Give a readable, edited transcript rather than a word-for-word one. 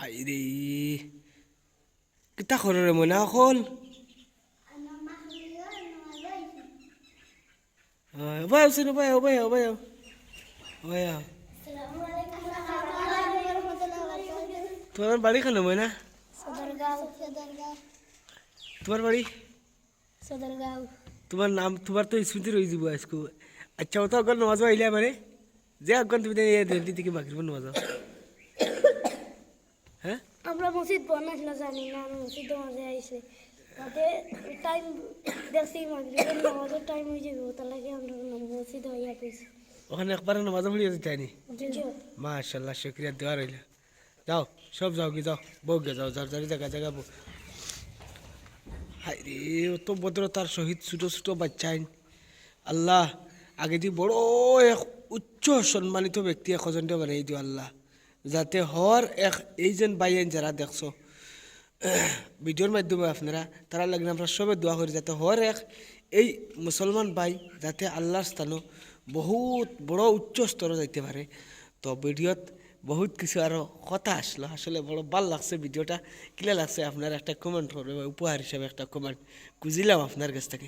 high রে কিতা করে রে মনে এখন ভাই শুনো ভাই ভাই ভাই ভাই তোমার বাড়ি খানো ময়না তোমার বাড়ি তোমার নাম তোমার তো স্মৃতি রয়ে যাব আজকে আচ্ছা ওটা অজ্ঞান নমাজ আইলে মানে যে অজ্ঞান তুমি রেডি থেকে বাকি নমাজ হ্যাঁ আমরা মসজিদ বানাইছিল জানি না মসজিদ মাঝে আইছে তাতে টাইম দেখছি মাগরিবের নামাজের টাইম হয়ে যাবে তার লাগে আমরা মসজিদ হইয়া পেয়েছি ওখানে একবার নামাজ পড়ে যেতে চাইনি মাশাল্লাহ শুক্রিয়া দেওয়া রইল যাও সব যাও কি যাও বউ গে যাও যার যারি জায়গা জায়গা বউ হাই রে অত ভদ্রতার সহিত ছোট ছোট বাচ্চাইন আল্লাহ আগে দি বড় এক উচ্চ সম্মানিত ব্যক্তি একজনকে বানাই দিও আল্লাহ যাতে হর এক এই যেন বাইন যারা দেখছো ভিডিওর মাধ্যমে আপনারা তারা লাগলে আমরা সবে দোয়া করি যাতে হর এক এই মুসলমান ভাই যাতে আল্লাহর স্থানও বহুত বড় উচ্চ স্তরে যাইতে পারে তো ভিডিওত বহুত কিছু আরও কথা আসলো আসলে বড় ভাল লাগছে ভিডিওটা কিলা লাগছে আপনার একটা কমেন্ট করবে উপহার হিসাবে একটা কমেন্ট খুঁজিলাম আপনার কাছ থেকে